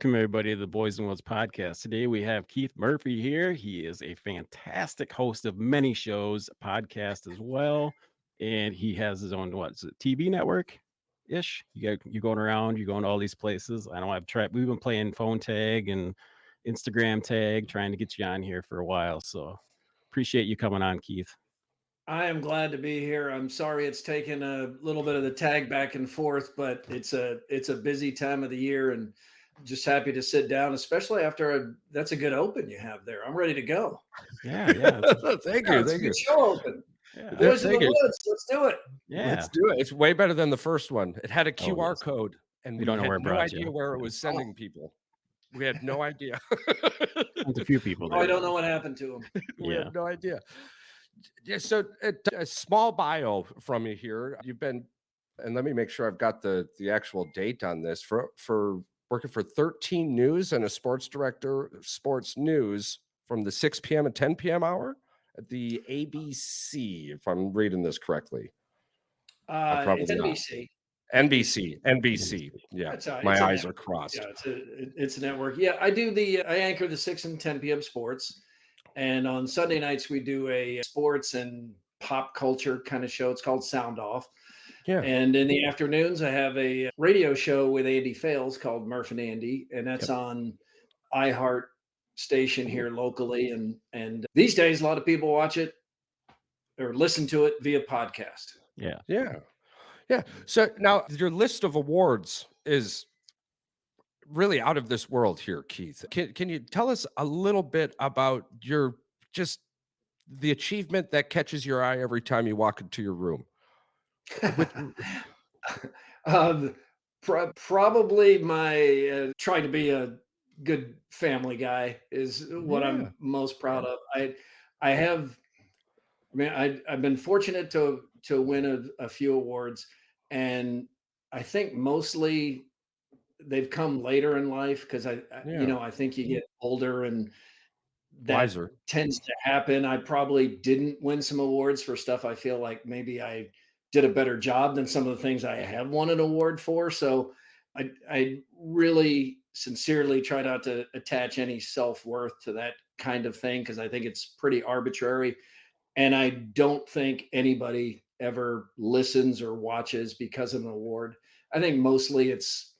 Welcome everybody to the Boys and Woods podcast. Today we have Keith Murphy here. He is a fantastic host of many shows, podcast as well, and he has his own TV network ish. You going around, you going to all these places. I know I've tried. We've been playing phone tag and Instagram tag, trying to get you on here for a while. So appreciate you coming on, Keith. I am glad to be here. I'm sorry it's taken a little bit of the tag back and forth, but it's a busy time of the year, and just happy to sit down, especially after that's a good open you have there. I'm ready to go. Yeah. Thank Yeah, you. it's a Thank you. good show open. Yeah. The Boys in the Thank you. Woods. Let's do it. Yeah. Let's do it. It's way better than the first one. It had a QR yes. code, and We we don't know had where it no brought idea you. where it was sending people. We had no idea. There's a few people Oh, I there. don't know what happened to him. We Yeah. had no idea. Yeah, so a small bio from you here. You've been, and let me make sure I've got the actual date on this, for working for 13 News and a sports director of sports news from the 6 p.m. and 10 p.m. hour at the ABC, if I'm reading this correctly. It's not. NBC. NBC. Yeah, That's all right. my It's a eyes are network. crossed. Yeah, it's a network. Yeah, I anchor the 6 and 10 p.m. sports. And on Sunday nights, we do a sports and pop culture kind of show. It's called SoundOFF. Yeah. And in the afternoons, I have a radio show with Andy Fales called Murph and Andy, and that's on iHeart station here locally. And these days, a lot of people watch it or listen to it via podcast. Yeah. So now your list of awards is really out of this world here, Keith. Can you tell us a little bit about your just the achievement that catches your eye every time you walk into your room? Probably my trying to be a good family guy is what I'm most proud of. I've been fortunate to win a few awards, and I think mostly they've come later in life because I think you get older and that Wiser. tends to happen. I probably didn't win some awards for stuff I feel like maybe I did a better job than some of the things I have won an award for. So I really sincerely try not to attach any self-worth to that kind of thing because I think it's pretty arbitrary. And I don't think anybody ever listens or watches because of an award. I think mostly it's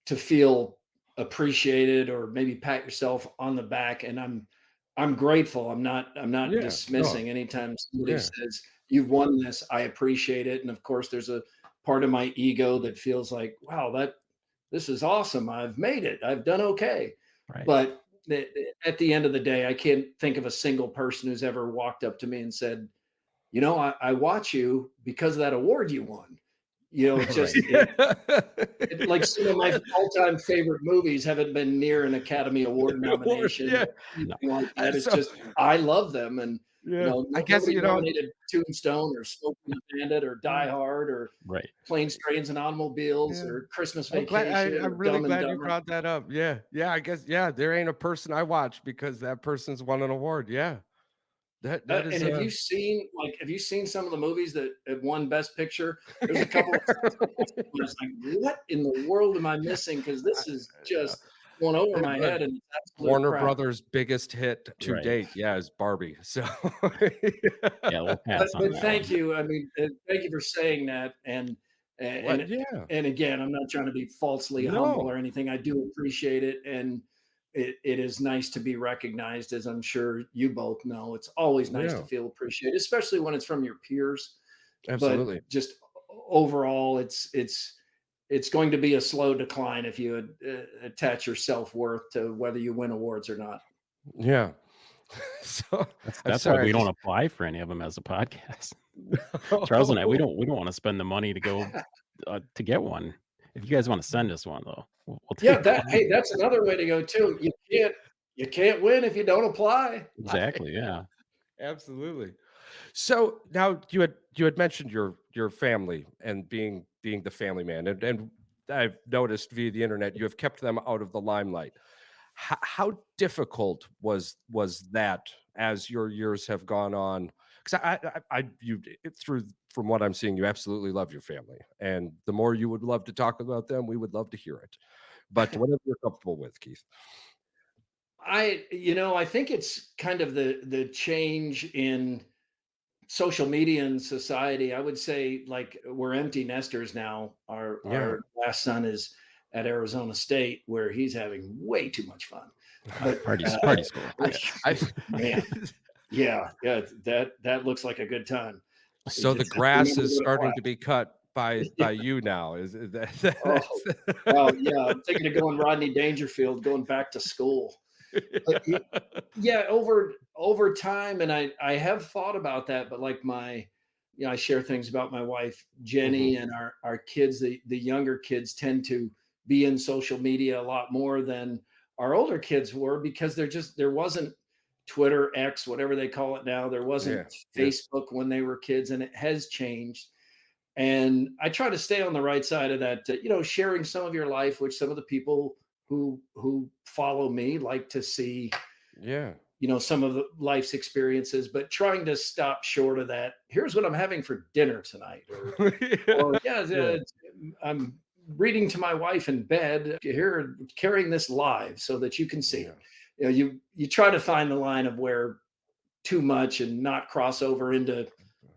to feel appreciated or maybe pat yourself on the back. And I'm grateful. I'm not dismissing anytime somebody says you've won this. I appreciate it. And of course, there's a part of my ego that feels like, wow, this is awesome. I've made it. I've done okay. Right. But at the end of the day, I can't think of a single person who's ever walked up to me and said, I watch you because of that award you won. It's just like some of my all-time favorite movies haven't been near an Academy Award nomination. Like that. It's just I love them, and I guess nominated Tombstone or Smoking the Bandit or Die Hard or Planes, Trains, and Automobiles or Christmas Vacation. I'm really glad you brought that up. Yeah. I guess there ain't a person I watch because that person's won an award. Yeah. That is, and have you seen some of the movies that have won Best Picture? There's a couple of I was like, what in the world am I missing? Because this is just going over my head. And Warner Brothers' biggest hit to date, is Barbie. So we'll pass on but that thank one. you. I mean, thank you for saying that. And again, I'm not trying to be falsely humble or anything. I do appreciate it. And it is nice to be recognized, as I'm sure you both know. It's always nice to feel appreciated, especially when it's from your peers. Absolutely. But just overall, it's going to be a slow decline if you attach your self-worth to whether you win awards or not. Yeah. So that's why we don't apply for any of them as a podcast. Charles and I, we don't want to spend the money to go to get one. If you guys want to send us one, though, we'll take that's another way to go too. You can't win if you don't apply. Exactly. Yeah. Absolutely. So now you had mentioned your family and being the family man, and I've noticed via the internet you have kept them out of the limelight. How difficult was that as your years have gone on? Because from what I'm seeing, you absolutely love your family, and the more you would love to talk about them, we would love to hear it. but whatever you're comfortable with, Keith. I think it's kind of the change in social media and society. I would say like we're empty nesters now. Yeah. Our last son is at Arizona State where he's having way too much fun. But Party school. I man, yeah, that looks like a good time. I so the just have to grass remember to is go to starting class. to be cut by you now. Is Oh, that well, yeah, I'm thinking of going Rodney Dangerfield, going back to school. But yeah, over time, and I have thought about that, but like I share things about my wife Mhm. Jenny and our kids. The younger kids tend to be in social media a lot more than our older kids were because there wasn't Twitter, X, whatever they call it now. There wasn't Yeah, yeah, Facebook when they were kids, and it has changed. And I try to stay on the right side of that, sharing some of your life, which some of the people who follow me like to see, yeah. some of the life's experiences, but trying to stop short of that. Here's what I'm having for dinner tonight, or yeah, Yeah, I'm reading to my wife in bed here, carrying this live so that you can see yeah, it. You try to find the line of where too much and not cross over into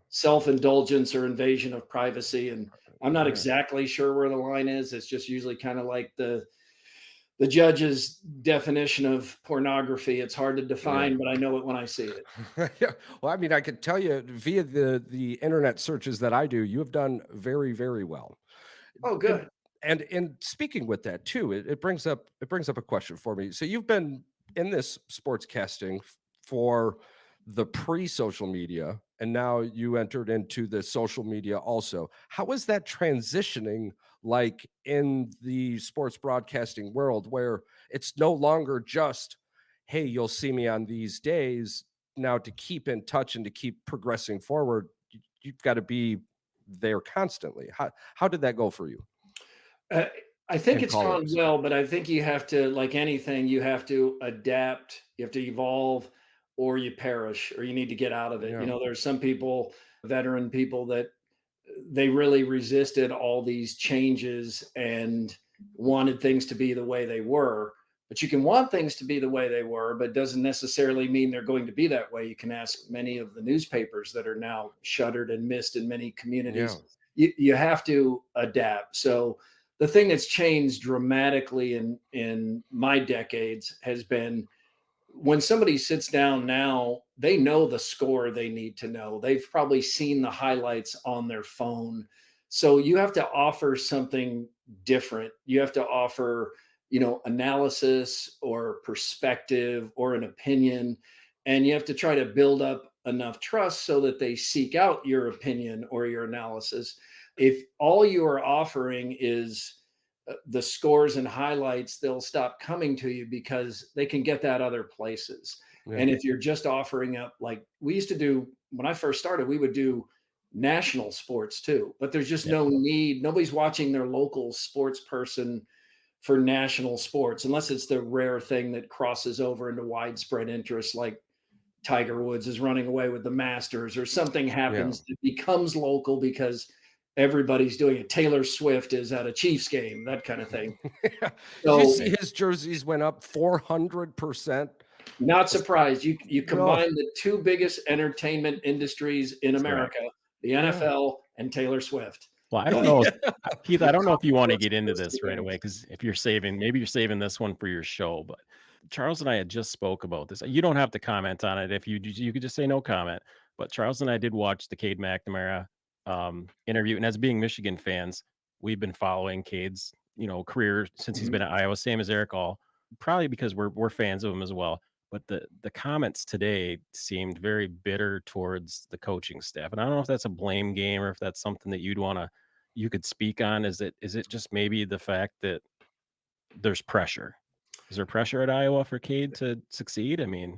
self-indulgence or invasion of privacy. And I'm not yeah. exactly sure where the line is. It's just usually kind of like the judge's definition of pornography. It's hard to Yeah. define, but I know it when I see it. Yeah. Well, I mean, I could tell you via the internet searches that I do, you have done very, very well. Oh, And good. and speaking with that too, it brings up a question for me. So you've been in this sportscasting for the pre-social media, and now you entered into the social media also. How is that transitioning like in the sports broadcasting world where it's no longer just, hey, you'll see me on these days. Now to keep in touch and to keep progressing forward, you've got to be there constantly. How did that go for you Uh, I think in it's gone call-ups? well, but I think you have to, like anything, you have to adapt, you have to evolve, or you perish, or you need to get out of it. Yeah, There's some people, veteran people, that they really resisted all these changes and wanted things to be the way they were. But you can want things to be the way they were, but doesn't necessarily mean they're going to be that way. You can ask many of the newspapers that are now shuttered and missed in many yeah, communities. You have to adapt. So the thing that's changed dramatically in my decades has been when somebody sits down now, they know the score they need to know. They've probably seen the highlights on their phone. So you have to offer something different. You have to offer, analysis or perspective or an opinion. And you have to try to build up enough trust so that they seek out your opinion or your analysis. If all you are offering is the scores and highlights, they'll stop coming to you because they can get that other places. yeah, And if you're just offering up, like we used to do when I first started, we would do national sports too, but there's just Yeah. no need. Nobody's watching their local sports person for national sports unless it's the rare thing that crosses over into widespread interest, like Tiger Woods is running away with the Masters, or something yeah. happens that becomes local because everybody's doing it. Taylor Swift is at a Chiefs game, that kind of thing. Did you So, see his jerseys went up 400%? not surprised. You No. combine the two biggest entertainment industries in That's right. America, the Yeah. NFL and Taylor Swift. Well, I don't know if Keith, I The don't know if you want to confluence get of into those this 2 right away things. because if maybe you're saving this one for your show, but Charles and I had just spoke about this. You don't have to comment on it. If you could just say no comment. But Charles and I did watch the Cade McNamara interview, and as being Michigan fans, we've been following Cade's career since he's Mhm. been at Iowa, same as Eric All, probably because we're fans of him as well. But the comments today seemed very bitter towards the coaching staff, and I don't know if that's a blame game or if that's something that you could speak on. Is it just maybe the fact that there's pressure? Is there pressure at Iowa for Cade to succeed? I mean,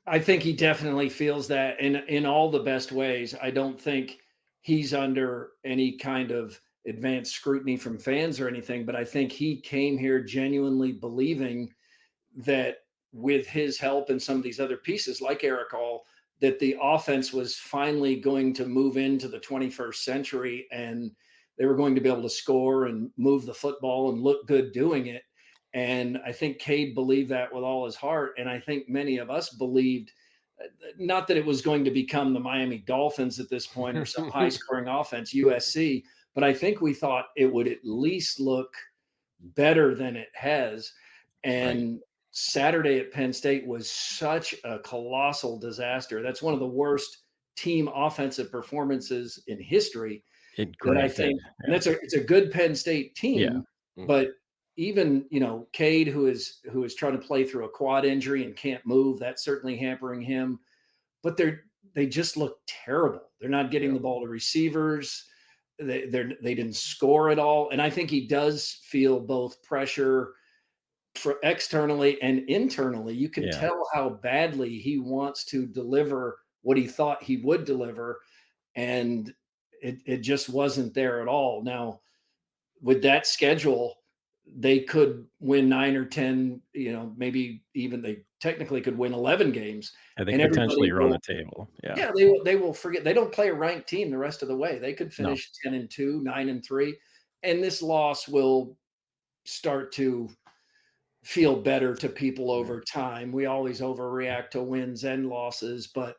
I think he definitely feels that in all the best ways. I don't think he's under any kind of advanced scrutiny from fans or anything, but I think he came here genuinely believing that with his help and some of these other pieces like Eric All, that the offense was finally going to move into the 21st century and they were going to be able to score and move the football and look good doing it. And I think Cade believed that with all his heart. And I think many of us believed, not that it was going to become the Miami Dolphins at this point or some high scoring offense, USC, but I think we thought it would at least look better than it has. And Saturday at Penn State was such a colossal disaster. That's one of the worst team offensive performances in history that I Granted, think, and it's a good Penn State yeah, team, but even, Cade, who is trying to play through a quad injury and can't move, that's certainly hampering him. But they just look terrible. They're not getting the ball to receivers. They didn't score at all. And I think he does feel both pressure for externally and internally. You can yeah. tell how badly he wants to deliver what he thought he would deliver, and it just wasn't there at all. Now, with that schedule, they could win 9 or 10, maybe even they technically could win 11 games, I think and potentially everybody run will, the table. Yeah. yeah, they will forget. They don't play a ranked team the rest of the way. They could No. finish 10-2, 9-3, and this loss will start to feel better to people over time. We always overreact to wins and losses, but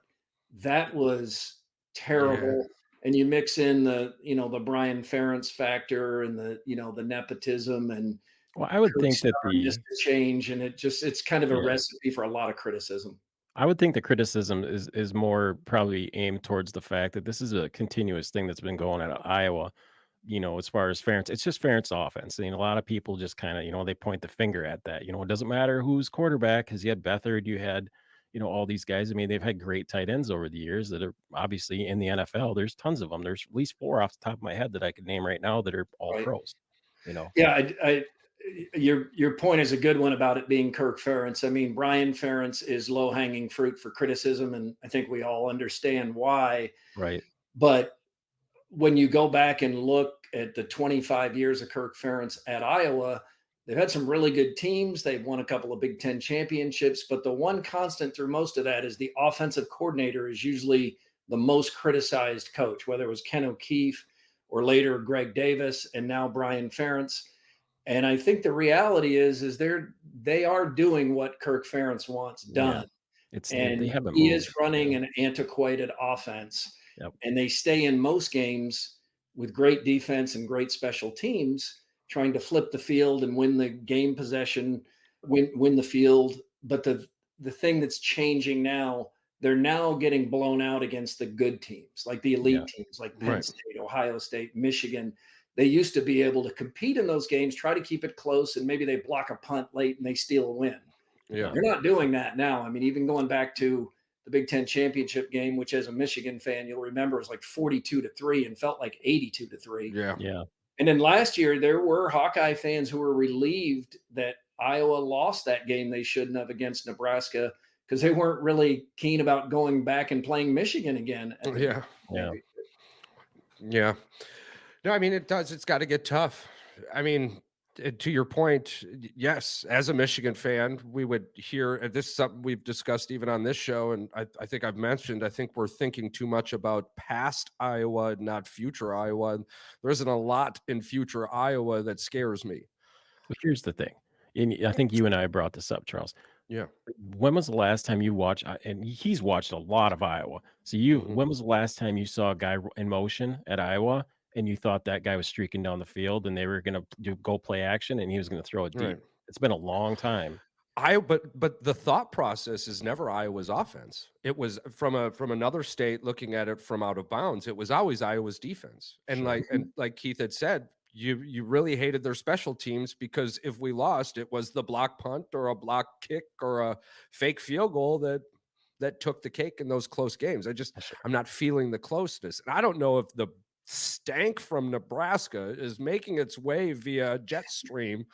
that was terrible. And you mix in the Brian Ferentz factor and the nepotism, and Well, I would Kirk's think that stubbornness to change, and it's kind of a yeah. recipe for a lot of criticism. I would think the criticism is more probably aimed towards the fact that this is a continuous thing that's been going on at Iowa. As far as Ferentz, it's just Ferentz offense. A lot of people just kind of, they point the finger at that. It doesn't matter who's quarterback because you had Beathard, you had, all these guys. I mean, they've had great tight ends over the years that are obviously in the NFL. There's tons of them. There's at least 4 off the top of my head that I could name right now that are all Right. pros. Yeah, your point is a good one about it being Kirk Ferentz. I mean, Brian Ferentz is low hanging fruit for criticism, and I think we all understand why. Right. But when you go back and look at the 25 years of Kirk Ferentz at Iowa, they've had some really good teams. They've won a couple of Big Ten championships, but the one constant through most of that is the offensive coordinator is usually the most criticized coach, whether it was Ken O'Keefe or later Greg Davis and now Brian Ferentz. And I think the reality is they are doing what Kirk Ferentz wants done. Yeah. They And haven't he moved. is running an antiquated offense. Yep. And they stay in most games with great defense and great special teams, trying to flip the field and win the game possession, win the field. But the thing that's changing now, they're now getting blown out against the good teams, like the elite teams, like Penn State, Ohio State, Michigan. They used to be able to compete in those games, try to keep it close, and maybe they block a punt late and they steal a win. Yeah. They're not doing that now. I mean, even going back to the Big Ten championship game, which as a Michigan fan, you'll remember was like 42-3 and felt like 82-3. Yeah. And then last year, there were Hawkeye fans who were relieved that Iowa lost that game they shouldn't have against Nebraska because they weren't really keen about going back and playing Michigan again. Yeah. No, I mean, it does. It's got to get tough. I mean, to your point, yes, as a Michigan fan, we would hear, and this is something we've discussed even on this show, and I think I've mentioned, I think we're thinking too much about past Iowa, not future Iowa. And there isn't a lot in future Iowa that scares me. But here's the thing, and I think you and I brought this up, Charles. Yeah. When was the last time you watched? And he's watched a lot of Iowa. So when was the last time you saw a guy in motion at Iowa, and you thought that guy was streaking down the field, and they were going to go play action, and he was going to throw it deep? Right. It's been a long time. But the thought process is never Iowa's offense. It was from another state looking at it from out of bounds. It was always Iowa's defense. And like Keith had said, you really hated their special teams because if we lost, it was the block punt or a block kick or a fake field goal that took the cake in those close games. I'm not feeling the closeness. And I don't know if the stank from Nebraska is making its way via jet stream,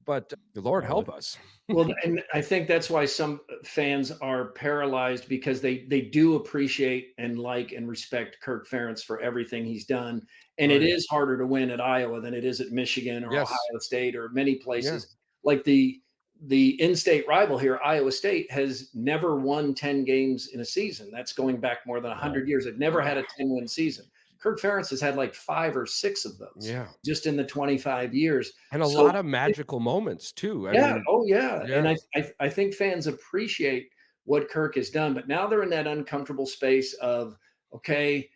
but the Lord help us. Well, and I think that's why some fans are paralyzed because they do appreciate and like and respect Kirk Ferentz for everything he's done. And it is harder to win at Iowa than it is at Michigan or Ohio State or many places. Like the in-state rival here, Iowa State, has never won 10 games in a season. That's going back more than 100 years. They've never had a 10-win season. Kirk Ferentz has had like 5 or 6 of those Yeah. just in the 25 years. And a So lot of magical moments too. I yeah, mean, oh yeah, and yeah, I think fans appreciate what Kirk has done, but now they're in that uncomfortable space of, okay,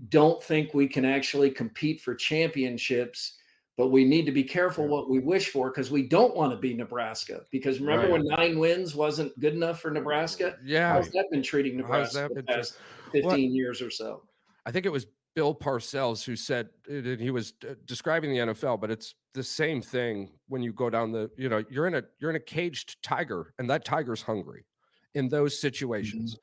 don't think we can actually compete for championships, but we need to be careful yeah. what we wish for because we don't want to be Nebraska. Because remember Right. when 9 wins wasn't good enough for Nebraska? Yeah. How's that been treating How's Nebraska that the been true? past Well, 15 years or so? I think it was Bill Parcells who said it, he was describing the NFL, but it's the same thing when you go down the, you're in a caged tiger, and that tiger's hungry in those Mhm. situations.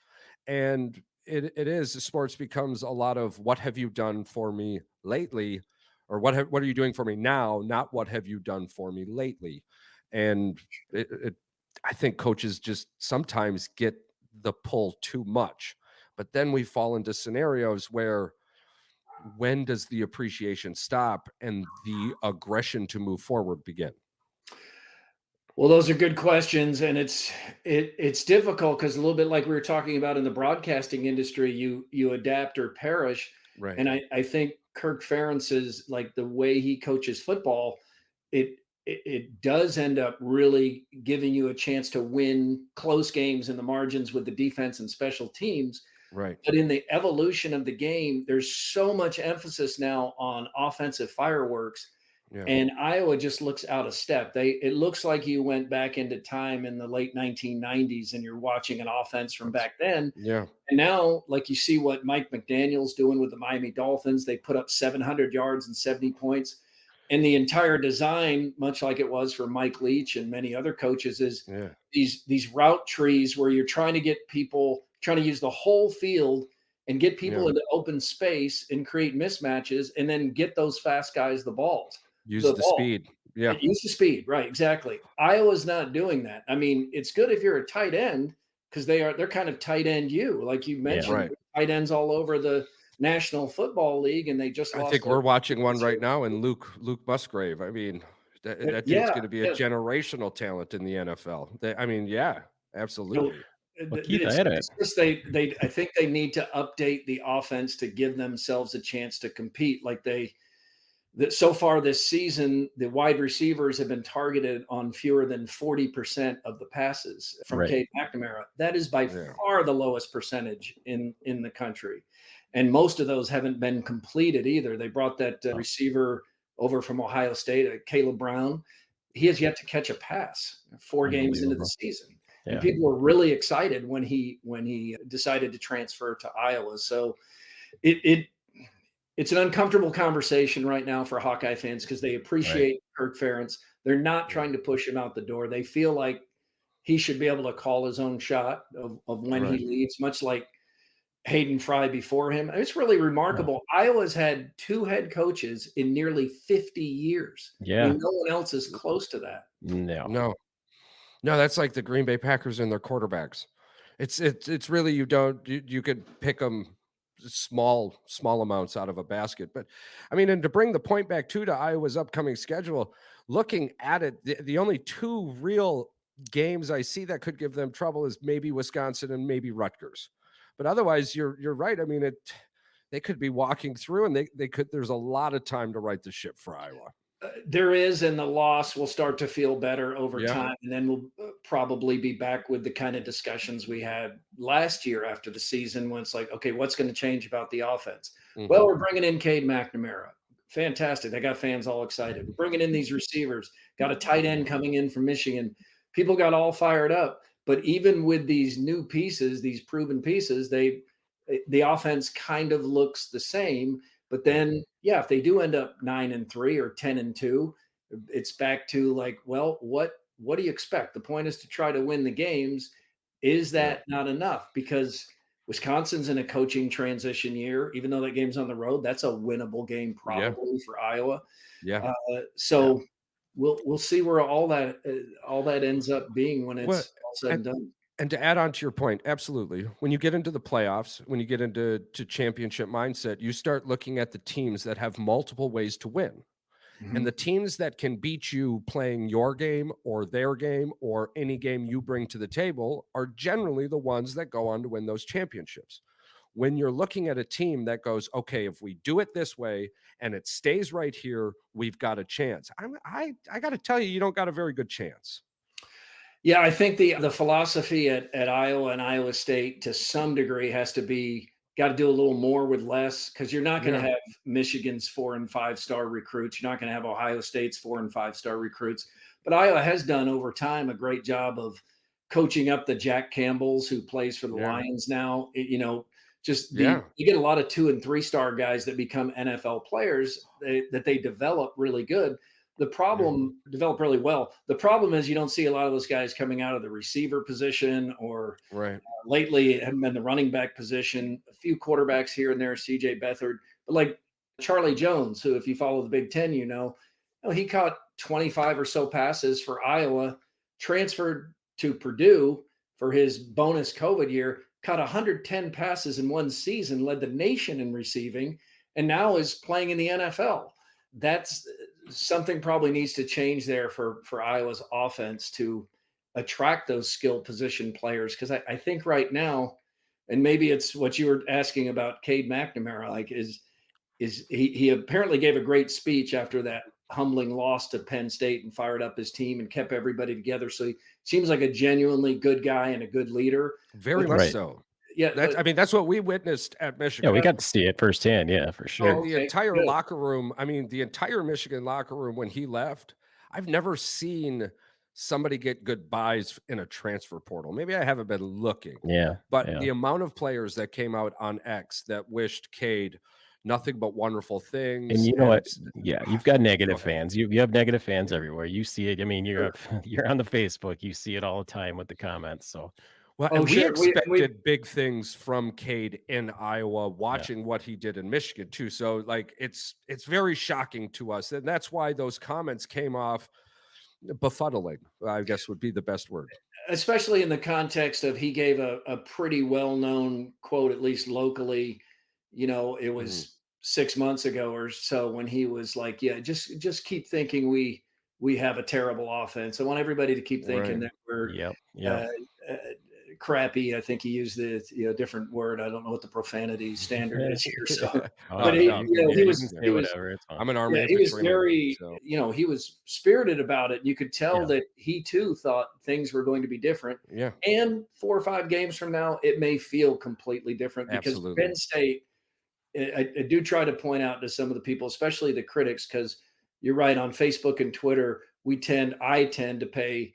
And it is sports becomes a lot of what have you done for me lately, or what are you doing for me now, not what have you done for me lately. And I think coaches just sometimes get the pull too much, but then we fall into scenarios where when does the appreciation stop and the aggression to move forward begin? Well, those are good questions, and it's difficult because a little bit like we were talking about in the broadcasting industry, you adapt or perish. Right. And I think Kirk Ferentz's like the way he coaches football, it does end up really giving you a chance to win close games in the margins with the defense and special teams. Right. But in the evolution of the game, there's so much emphasis now on offensive fireworks, Yeah. and Iowa just looks out of step. It looks like you went back into time in the late 1990s and you're watching an offense from back then. Yeah. And now, like you see what Mike McDaniel's doing with the Miami Dolphins, they put up 700 yards and 70 points. And the entire design, much like it was for Mike Leach and many other coaches, is Yeah. these route trees where you're trying to get people, trying to use the whole field and get Yeah. people into open space and create mismatches, and then get those fast guys Use the the ball. speed. Yeah. Use the speed, right? Exactly. Iowa's not doing that. I mean, it's good if you're a tight end because they're kind of tight end you, like you Yeah. mentioned, Right. tight ends all over the National Football League, and they just I lost think their we're watching one this right year. now in Luke Musgrave. I mean, that dude's Yeah, going to be a yeah. generational talent in the NFL. I mean, yeah, So absolutely. Well, Keith, I had a it's just they I think they need to update the offense to give themselves a chance to compete. Like that so far this season, the wide receivers have been targeted on fewer than 40% of the passes from right. Cade McNamara. That is by Yeah. far the lowest percentage in the country. And most of those haven't been completed either. They brought that Oh, receiver over from Ohio State, Caleb Brown. He has yet to catch a pass 4 games into the unbelievable. season. And Yeah. people were really excited when he decided to transfer to Iowa. So it it's an uncomfortable conversation right now for Hawkeye fans because they Right. appreciate Kirk Ferentz. They're not Yeah. trying to push him out the door. They feel like he should be able to call his own shot of when he Right. leaves, much like Hayden Fry before him. It's really Yeah. remarkable. Iowa's had 2 head coaches in nearly 50 years. I Yeah. mean, no one else is close to that. No. No, no, that's like the Green Bay Packers and their quarterbacks. It's really you could pick them small amounts out of a basket. But I mean, and to bring the point back to Iowa's upcoming schedule, looking at it, the only two real games I see that could give them trouble is maybe Wisconsin and maybe Rutgers. But otherwise, you're right. I mean, they could be walking through, and they could. There's a lot of time to right the ship for Iowa. There is, and the loss will start to feel better over Yeah. time, and then we'll probably be back with the kind of discussions we had last year after the season when it's like, okay, what's going to change about the offense? Well, Hmm. we're bringing in Cade McNamara. Fantastic. They got fans all excited. We're bringing in these receivers, got a tight end coming in from Michigan. People got all fired up. But even with these new pieces, these proven pieces, the offense kind of looks the same. But Yeah. then, yeah, if they do end up 9-3 or 10-2, it's back to like, well, what do you expect? The point is to try to win the games. Is Yeah. that not enough? Because Wisconsin's in a coaching transition year, even though that game's on the road. That's a winnable game Yeah. probably for Iowa. Yeah. Yeah. So we'll see where all that ends up being when What? it's all said and done. And to add on to your point, absolutely. When you get into the playoffs, when you get into championship mindset, you start looking at the teams that have multiple ways to win. And Mhm. the teams that can beat you playing your game or their game or any game you bring to the table are generally the ones that go on to win those championships. when you're looking at a team that goes, okay, if we do it this way and it stays right here, we've got a chance. I got to tell you, you don't got a very good chance. Yeah, I think the philosophy at Iowa and Iowa State to some degree has to be got to do a little more with less, because you're not going to Yeah. have Michigan's 4 and 5 star recruits. You're not going to have Ohio State's 4 and 5 star recruits. But Iowa has done over time a great job of coaching up the Jack Campbells who plays for the Yeah. Lions now. Just Yeah. you get a lot of 2 and 3 star guys that become NFL players that they develop really good. The problem develop really well. The problem is you don't see a lot of those guys coming out of the receiver position or Right. lately haven't been the running back position. A few quarterbacks here and there, CJ Beathard, but like Charlie Jones, who if you follow the Big Ten, he caught 25 or so passes for Iowa, transferred to Purdue for his bonus COVID year, caught 110 passes in one season, led the nation in receiving, and now is playing in the NFL. That's something probably needs to change there for Iowa's offense to attract those skill position players. Because I think right now, and maybe it's what you were asking about Cade McNamara, like is he apparently gave a great speech after that humbling loss to Penn State and fired up his team and kept everybody together. So he seems like a genuinely good guy and a good leader. Very But much Right. so. yeah, That's, I mean, that's what we witnessed at Yeah, Michigan. we got to see it firsthand. Yeah, for oh, sure. And the okay, entire good. locker room, I mean, the entire Michigan locker room when he left, I've never seen somebody get goodbyes in a transfer portal. Maybe I haven't been looking, Yeah. but Yeah. the amount of players that came out on X that wished Cade nothing but wonderful things. And you know what? and- Yeah, you've got Go negative ahead. fans. You have negative fans everywhere. You see it. I mean, Sure. you're on the Facebook. You see it all the time with the comments. So Well, Oh, and we sure. We expected big things from Cade in Iowa, yeah, watching what he did in Michigan too. So like it's very shocking to us. And that's why those comments came off befuddling, I guess would be the best word. especially in the context of he gave a pretty well-known quote, at least locally. It Mhm. was 6 months ago or so when he was like, yeah, just keep thinking we have a terrible offense. I want everybody to keep thinking Right. that we're yep, uh, yep. uh, crappy. I think he used the different word. I don't know what the profanity standard is here. So, Oh but Oh, no, he, no, you can, yeah, he you was can he say was whatever. It's fine. I'm an Army yeah, he was infantryman, very, so he was spirited about it. You could tell Yeah, that he too thought things were going to be different. yeah, And 4 or 5 games from now, it may feel completely different because absolutely. Penn State, I do try to point out to some of the people, especially the critics, because you're right, on Facebook and Twitter, I tend to pay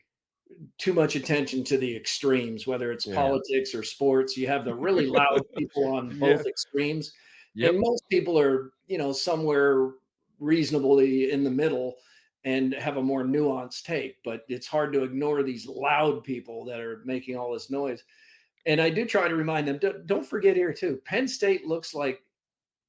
too much attention to the extremes, whether it's Yeah. politics or sports. You have the really loud people on Yeah. both extremes, Yep. and most people are, somewhere reasonably in the middle and have a more nuanced take. But it's hard to ignore these loud people that are making all this noise. And I do try to remind them, don't forget here too, Penn State looks like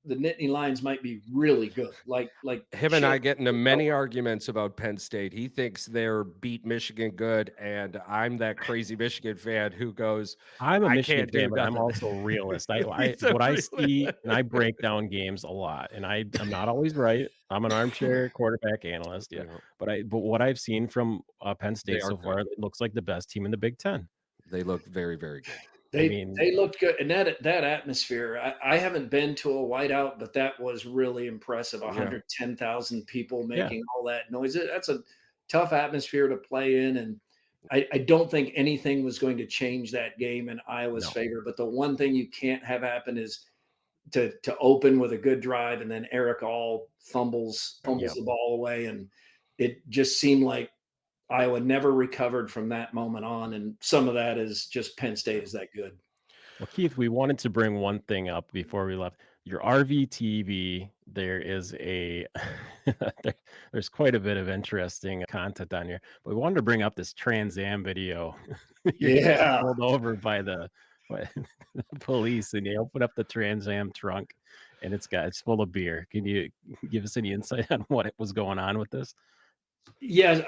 the Nittany Lions might be really good. Like Him and Chip. I get into many arguments about Penn State. He thinks they're beat Michigan good, and I'm that crazy Michigan fan who goes, I'm a I Michigan can't do fan, but I'm nothing. also a realist. He's a What I realist. see, and I break down games a lot, and I'm not always right. I'm an armchair quarterback analyst, yeah. Yeah, But what I've seen from Penn they State are so good. far, it looks like the best team in the Big Ten. They look very, very good. I They mean, they looked good, and that atmosphere. I haven't been to a whiteout, but that was really impressive. Yeah. 110,000 people yeah, making all that noise. That's a tough atmosphere to play in, and I don't think anything was going to change that game in Iowa's no, favor. But the one thing you can't have happen is to open with a good drive, and then Eric All fumbles yep. the ball away, and it just seemed like Iowa never recovered from that moment on. And some of that is just Penn State is that good. Well, Keith, we wanted to bring one thing up before we left. Your RVTV, there is there's quite a bit of interesting content on here, but we wanted to bring up this Trans Am video. You're getting Yeah. pulled over by the police, and you open up the Trans Am trunk, and it's full of beer. Can you give us any insight on what was going on with this? Yes,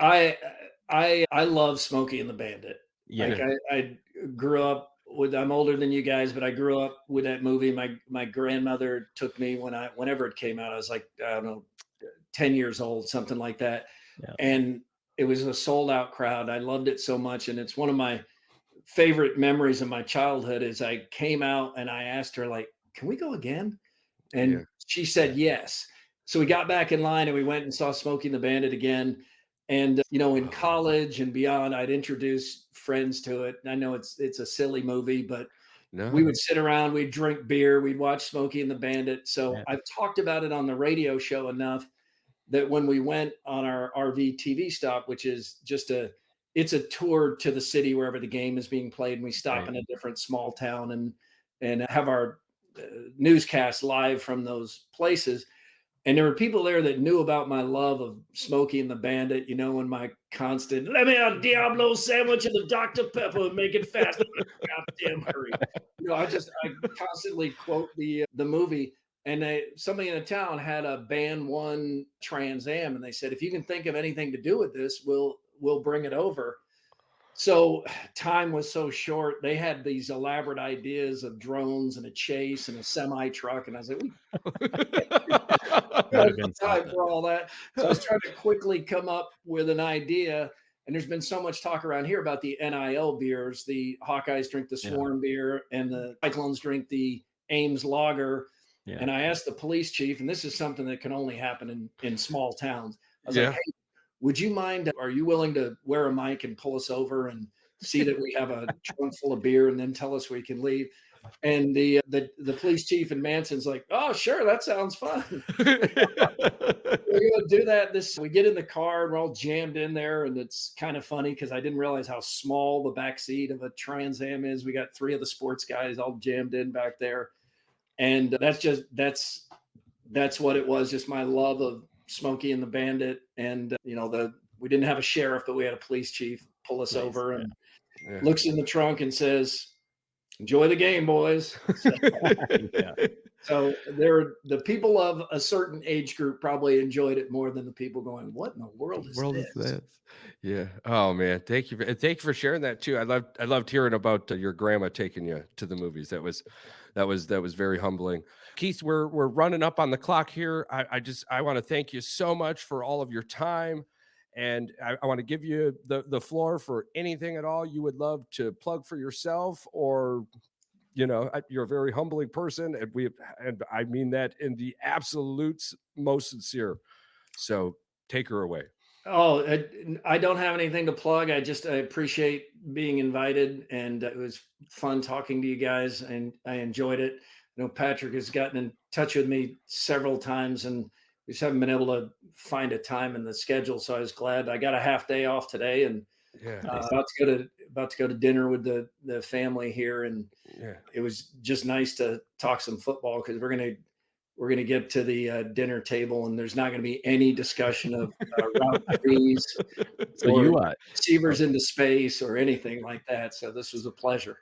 I love Smokey and the Bandit. Like Yeah, I grew up with. I'm older than you guys, but I grew up with that movie. My grandmother took me whenever it came out. I was like, I don't know, 10 years old, something like that, yeah, and it was a sold out crowd. I loved it so much, and it's one of my favorite memories of my childhood is I came out and I asked her, like, can we go again? Yeah. And she said yes. So we got back in line and we went and saw Smokey and the Bandit again. And in Oh, college and beyond, I'd introduce friends to it. And I know it's a silly movie, but we no. would sit around, we'd drink beer, we'd watch Smokey and the Bandit. So Yeah. I've talked about it on the radio show enough that when we went on our RV TV stop, which is just it's a tour to the city wherever the game is being played, and we stop Right. in a different small town and have our newscast live from those places. And there were people there that knew about my love of Smokey and the Bandit, and my constant "Let me a Diablo sandwich and a Dr. Pepper, make it fast, goddamn hurry." I constantly quote the movie. And somebody in the town had a band one Trans Am, and they said, if you can think of anything to do with this, we'll bring it over. So time was so short. They had these elaborate ideas of drones and a chase and a semi truck, and I was like, we Would don't have have been time something. for all that. So I was trying to quickly come up with an idea. And there's been so much talk around here about the NIL beers. The Hawkeyes drink the Yeah. Swarm beer, and the Cyclones drink the Ames Lager. Yeah. And I asked the police chief, and this is something that can only happen in small towns. I was like, Yeah. hey, would you mind? Are you willing to wear a mic and pull us over and see that we have a trunk full of beer, and then tell us we can leave? And the police chief in Manson's like, oh, sure, that sounds fun. We're gonna do that. We get in the car and we're all jammed in there, and it's kind of funny because I didn't realize how small the back seat of a Trans Am is. We got three of the sports guys all jammed in back there, and that's what it was. Just my love of Smokey and the Bandit, and we didn't have a sheriff, but we had a police chief pull us Nice. over Yeah. and Yeah. looks in the trunk and says, "Enjoy the game, boys." Yeah. So the people of a certain age group probably enjoyed it more than the people going, "What in the world is World is this?" this? Yeah. Oh man, thank you for sharing that too. I loved hearing about your grandma taking you to the movies. That was very humbling. Keith, we're running up on the clock here. I want to thank you so much for all of your time, and I want to give you the floor for anything at all you would love to plug for yourself, or you're a very humbling person, and I mean that in the absolute most sincere. So take her away. Oh, I don't have anything to plug. I appreciate being invited, and it was fun talking to you guys, and I enjoyed it. I know Patrick has gotten in touch with me several times, and we just haven't been able to find a time in the schedule. So I was glad I got a half day off today, and Yeah. Nice. about to go to dinner with the family here, and Yeah. it was just nice to talk some football because we're gonna get to the dinner table, and there's not going to be any discussion of route trees So or you receivers into space or anything like that. So this was a pleasure.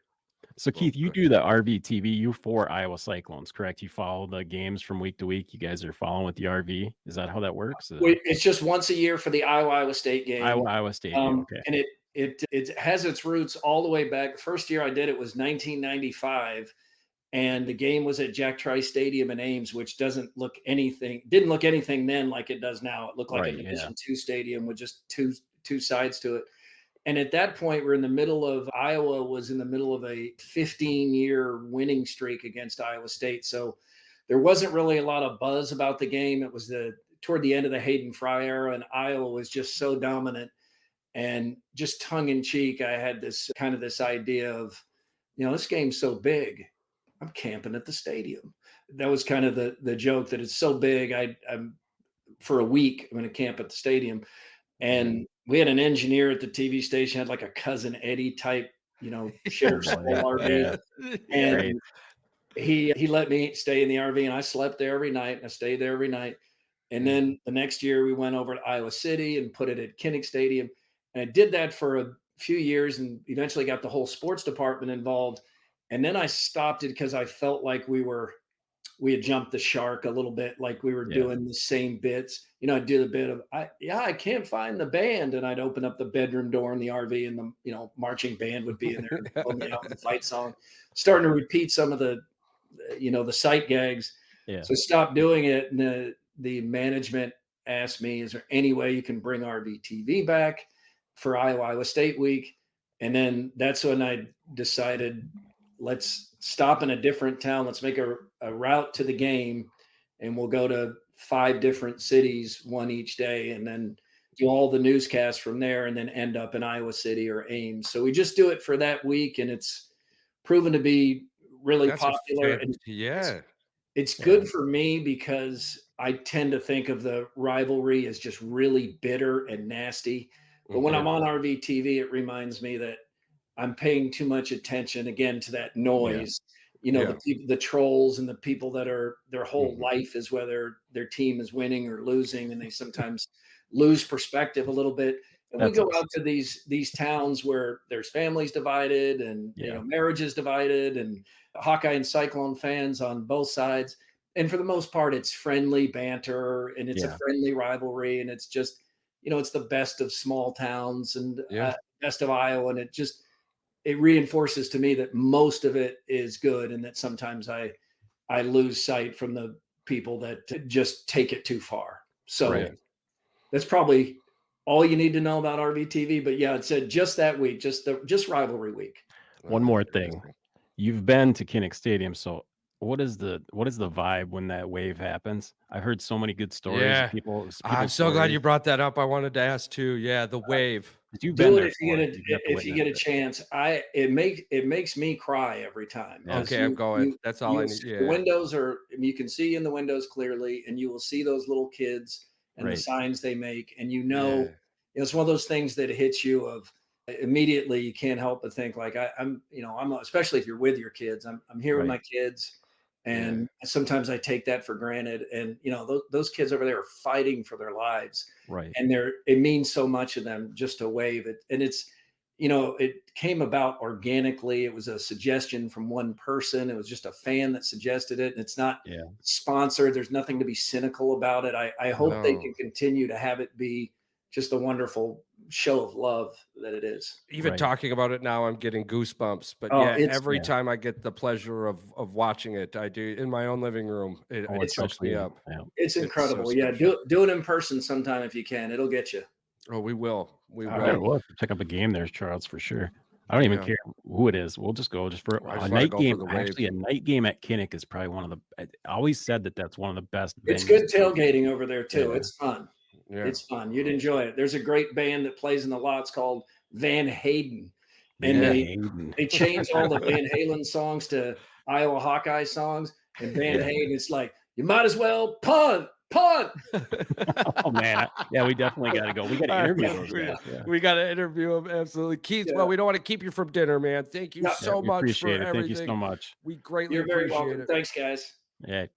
so Well, Keith, you do the RVTV. You for Iowa Cyclones, correct? You follow the games from week to week. You guys are following with the RV. Is that how that works? It's just once a year for the Iowa State game, Iowa State game. Okay. and it has its roots all the way back. The first year I did it was 1995, and the game was at Jack Trice Stadium in Ames, which didn't look anything then like it does now. It looked like a Right. Yeah. Division II stadium with just two sides to it. And at that point, Iowa was in the middle of a 15-year winning streak against Iowa State. So there wasn't really a lot of buzz about the game. It was toward the end of the Hayden Fry era, and Iowa was just so dominant. And just tongue in cheek, I had this idea of, this game's so big, I'm camping at the stadium. That was kind of the joke, that it's so big. I'm for a week, I'm going to camp at the stadium. And we had an engineer at the TV station, had like a Cousin Eddie type, Sheriff's Oh, boy. Soul RV. Yeah. Yeah. Great. And he let me stay in the RV, and I slept there every night, and I stayed there every night. And then the next year we went over to Iowa City and put it at Kinnick Stadium. And I did that for a few years and eventually got the whole sports department involved. And then I stopped it because I felt like we had jumped the shark a little bit, like we were Yeah. doing the same bits. I'd do the bit of, I can't find the band. And I'd open up the bedroom door in the RV, and the marching band would be in there and pull me out with the fight song, starting to repeat some of the sight gags. Yeah. So I stopped doing it. And the management asked me, is there any way you can bring RVTV back for Iowa State week? And then that's when I decided, let's stop in a different town. Let's make a route to the game, and we'll go to 5 different cities, one each day, and then do all the newscasts from there, and then end up in Iowa City or Ames. So we just do it for that week, and it's proven to be really That's a popular. And yeah. it's Yeah. good for me because I tend to think of the rivalry as just really bitter and nasty. But when I'm Mhm. on RVTV, it reminds me that I'm paying too much attention again to that Yeah. noise. Yeah. The trolls and the people that are their whole Mhm. life is whether their team is winning or losing, and they sometimes lose perspective a little bit. And we That's go us. out to these towns where there's families divided, and Yeah. marriages divided, and Hawkeye and Cyclone fans on both sides. And for the most part, it's friendly banter, and it's a Yeah. friendly rivalry, and it's just it's the best of small towns, and Yeah. best of Iowa, and it reinforces to me that most of it is good, and that sometimes I lose sight from the people that just take it too far. So Right. that's probably all you need to know about RVTV. But yeah, it said just that week, just rivalry week. One That's more thing. interesting. You've been to Kinnick Stadium, so what is the vibe when that wave happens? I've heard so many good stories of Yeah. people's I'm so glad stories. you brought that up. I wanted to ask too. Yeah, the wave. 'Cause you've been Do it there if you for get it. a You have to if you witness get a it. chance. It makes me cry every time Yeah. because Okay, I'm going. That's all I need. the Yeah. windows are you can see in the windows clearly, and you will see those little kids and the Right. signs they make, and Yeah. it's one of those things that hits you of immediately. You can't help but think like especially if you're with your kids. I'm here with Right. my kids, Yeah. and sometimes I take that for granted. And those kids over there are fighting for their lives, Right. and it means so much to them just to wave it. And it came about organically. It was a suggestion from one person. It was just a fan that suggested it, and it's not Yeah. sponsored. There's nothing to be cynical about it. I hope they No. can continue to have it be just a wonderful show of love that it is. Even Right. talking about it now, I'm getting goosebumps. But Oh, yeah, it's every Yeah. time I get the pleasure of watching it, I do in my own living room. Oh, It it's chokes me especially up. yeah. it's It's so incredible. Yeah, special. do it in person sometime if you can. It'll get you. Oh, we will. We All I right. will. will check up a game there, Charles, for sure. I don't even Yeah. care who it is. We'll just go just for I a just want to night go for game. the Actually, wave. a night game at Kinnick is probably one of the I always said that that's one of the best It's venues good to go to. tailgating over there too. Yeah. It's fun. Yeah. It's fun. You'd enjoy it. There's a great band that plays in the lots called Van Hayden, and Van Yeah. Hayden. they change all the Van Halen songs to Iowa Hawkeye songs. And Van Yeah. Hayden, it's like you might as well punt, punt. Oh, man. Yeah, we definitely gotta go. We gotta All interview right, those guys. Yeah. we got to interview him. Absolutely. Keith, well, Yeah, we don't want to keep you from dinner, man. Thank you yeah. Yeah, so we much for appreciate it. Thank you everything. so much. We greatly You're very appreciate welcome. it. Thanks, guys. Yeah.